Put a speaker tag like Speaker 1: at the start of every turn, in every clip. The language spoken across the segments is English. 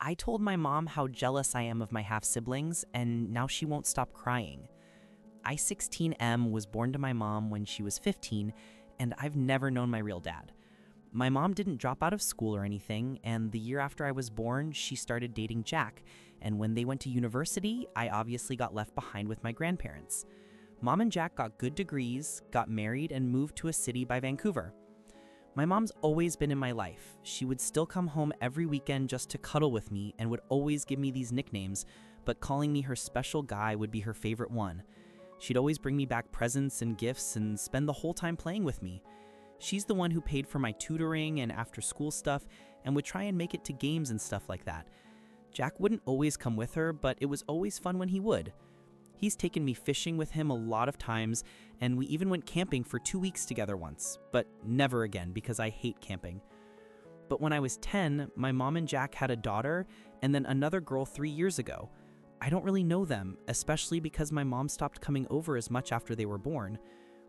Speaker 1: I told my mom how jealous I am of my half-siblings, and now she won't stop crying. I-16M was born to my mom when she was 15, and I've never known my real dad. My mom didn't drop out of school or anything, and the year after I was born, she started dating Jack, and when they went to university, I obviously got left behind with my grandparents. Mom and Jack got good degrees, got married, and moved to a city by Vancouver. My mom's always been in my life. She would still come home every weekend just to cuddle with me and would always give me these nicknames, but calling me her special guy would be her favorite one. She'd always bring me back presents and gifts and spend the whole time playing with me. She's the one who paid for my tutoring and after-school stuff and would try and make it to games and stuff like that. Jack wouldn't always come with her, but it was always fun when he would. He's taken me fishing with him a lot of times, and we even went camping for 2 weeks together once, but never again because I hate camping. But when I was 10, my mom and Jack had a daughter and then another girl 3 years ago. I don't really know them, especially because my mom stopped coming over as much after they were born.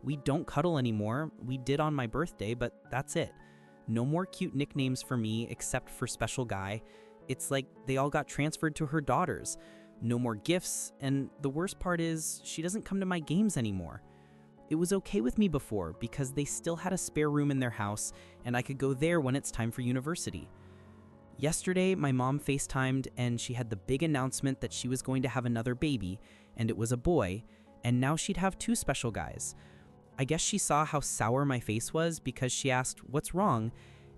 Speaker 1: We don't cuddle anymore. We did on my birthday, but that's it. No more cute nicknames for me except for special guy. It's like they all got transferred to her daughters. No more gifts, and the worst part is she doesn't come to my games anymore. It was okay with me before because they still had a spare room in their house and I could go there when it's time for university. Yesterday, my mom FaceTimed and she had the big announcement that she was going to have another baby, and it was a boy, and now she'd have 2 special guys. I guess she saw how sour my face was because she asked, "What's wrong?"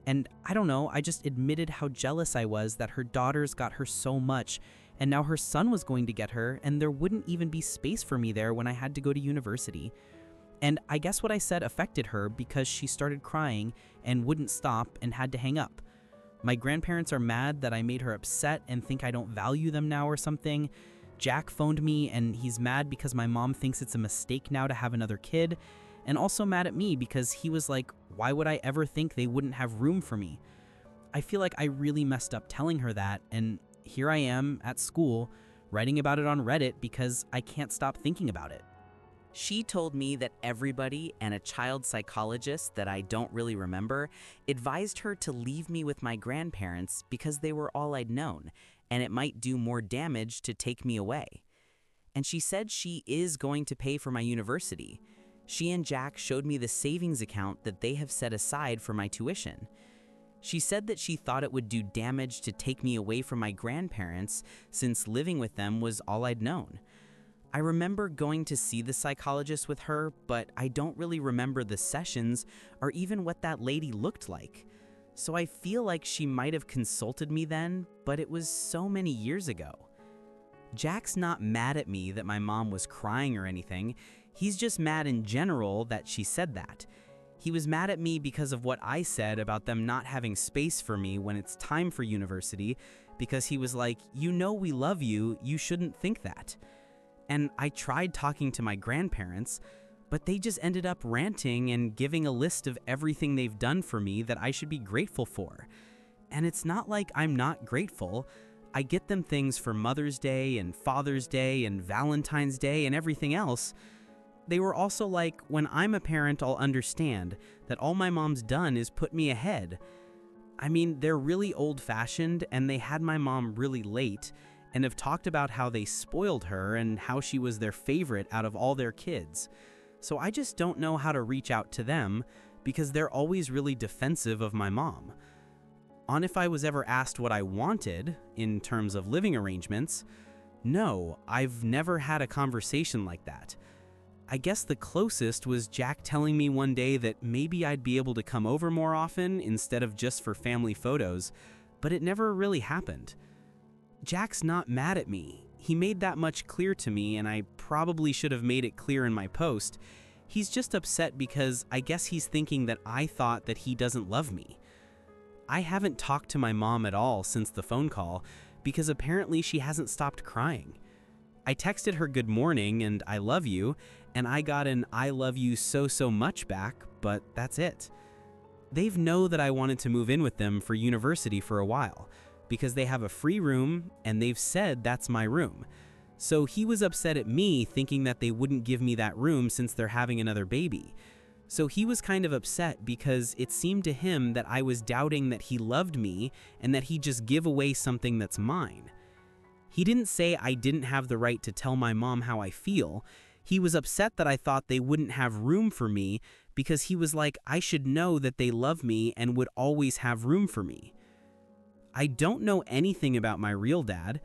Speaker 1: And I don't know, I just admitted how jealous I was that her daughters got her so much, and now her son was going to get her, and there wouldn't even be space for me there when I had to go to university. And I guess what I said affected her because she started crying and wouldn't stop and had to hang up. My grandparents are mad that I made her upset and think I don't value them now or something. Jack phoned me and he's mad because my mom thinks it's a mistake now to have another kid, and also mad at me because he was like, why would I ever think they wouldn't have room for me? I feel like I really messed up telling her that, and here I am at school writing about it on Reddit because I can't stop thinking about it. She told me that everybody and a child psychologist that I don't really remember advised her to leave me with my grandparents because they were all I'd known, and it might do more damage to take me away. And she said she is going to pay for my university. She and Jack showed me the savings account that they have set aside for my tuition. She said that she thought it would do damage to take me away from my grandparents since living with them was all I'd known. I remember going to see the psychologist with her, but I don't really remember the sessions or even what that lady looked like. So I feel like she might have consulted me then, but it was so many years ago. Jack's not mad at me that my mom was crying or anything. He's just mad in general that she said that. He was mad at me because of what I said about them not having space for me when it's time for university, because he was like, you know we love you, you shouldn't think that. And I tried talking to my grandparents, but they just ended up ranting and giving a list of everything they've done for me that I should be grateful for. And it's not like I'm not grateful. I get them things for Mother's Day and Father's Day and Valentine's Day and everything else. They were also like, when I'm a parent, I'll understand that all my mom's done is put me ahead. I mean, they're really old-fashioned and they had my mom really late and have talked about how they spoiled her and how she was their favorite out of all their kids. So I just don't know how to reach out to them because they're always really defensive of my mom. On if I was ever asked what I wanted in terms of living arrangements, no, I've never had a conversation like that. I guess the closest was Jack telling me one day that maybe I'd be able to come over more often instead of just for family photos, but it never really happened. Jack's not mad at me. He made that much clear to me, and I probably should have made it clear in my post. He's just upset because I guess he's thinking that I thought that he doesn't love me. I haven't talked to my mom at all since the phone call because apparently she hasn't stopped crying. I texted her good morning and I love you, and I got an I love you so much back, but that's it. They know that I wanted to move in with them for university for a while because they have a free room and they've said that's my room. So he was upset at me thinking that they wouldn't give me that room since they're having another baby.
Speaker 2: So he was kind of upset because it seemed to him that I was doubting that he loved me and that he'd just give away something that's mine. He didn't say I didn't have the right to tell my mom how I feel. He was upset that I thought they wouldn't have room for me because he was like, I should know that they love me and would always have room for me. I don't know anything about my real dad.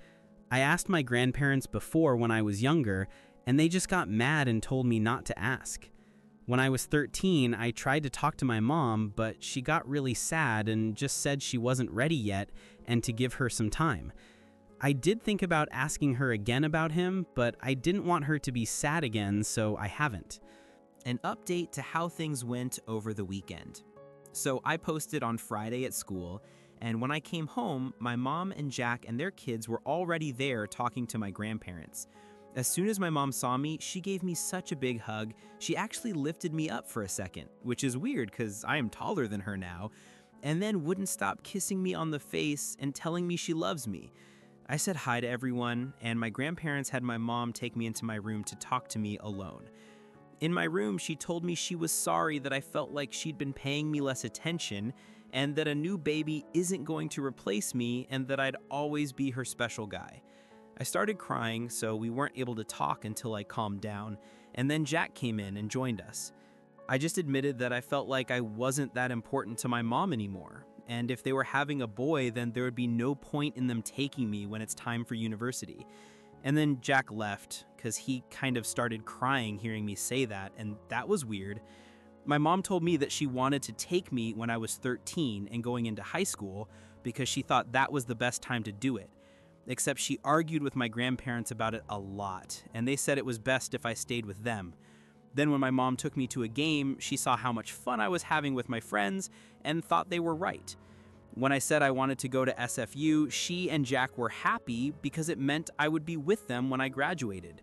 Speaker 2: I asked my grandparents before when I was younger, and they just got mad and told me not to ask. When I was 13, I tried to talk to my mom, but she got really sad and just said she wasn't ready yet and to give her some time. I did think about asking her again about him, but I didn't want her to be sad again, so I haven't.
Speaker 3: An update to how things went over the weekend. So I posted on Friday at school, and when I came home, my mom and Jack and their kids were already there talking to my grandparents. As soon as my mom saw me, she gave me such a big hug. She actually lifted me up for a second, which is weird because I am taller than her now, and then wouldn't stop kissing me on the face and telling me she loves me. I said hi to everyone, and my grandparents had my mom take me into my room to talk to me alone. In my room, she told me she was sorry that I felt like she'd been paying me less attention and that a new baby isn't going to replace me and that I'd always be her special guy. I started crying, so we weren't able to talk until I calmed down, and then Jack came in and joined us. I just admitted that I felt like I wasn't that important to my mom anymore, and if they were having a boy, then there would be no point in them taking me when it's time for university. And then Jack left, because he kind of started crying hearing me say that, and that was weird. My mom told me that she wanted to take me when I was 13 and going into high school because she thought that was the best time to do it. Except she argued with my grandparents about it a lot, and they said it was best if I stayed with them. Then when my mom took me to a game, she saw how much fun I was having with my friends and thought they were right. When I said I wanted to go to SFU, she and Jack were happy because it meant I would be with them when I graduated.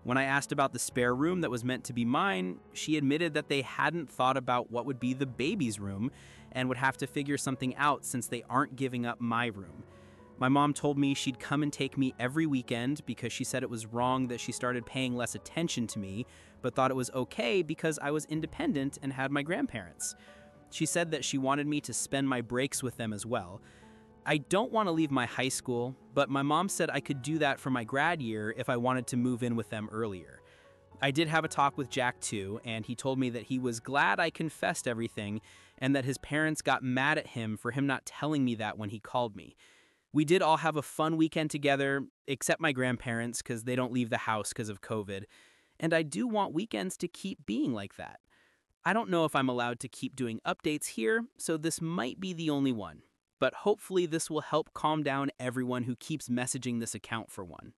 Speaker 3: When I asked about the spare room that was meant to be mine, she admitted that they hadn't thought about what would be the baby's room and would have to figure something out since they aren't giving up my room. My mom told me she'd come and take me every weekend because she said it was wrong that she started paying less attention to me, but thought it was okay because I was independent and had my grandparents. She said that she wanted me to spend my breaks with them as well. I don't want to leave my high school, but my mom said I could do that for my grad year if I wanted to move in with them earlier. I did have a talk with Jack too, and he told me that he was glad I confessed everything and that his parents got mad at him for him not telling me that when he called me. We did all have a fun weekend together, except my grandparents because they don't leave the house because of COVID, and I do want weekends to keep being like that. I don't know if I'm allowed to keep doing updates here, so this might be the only one, but hopefully this will help calm down everyone who keeps messaging this account for one.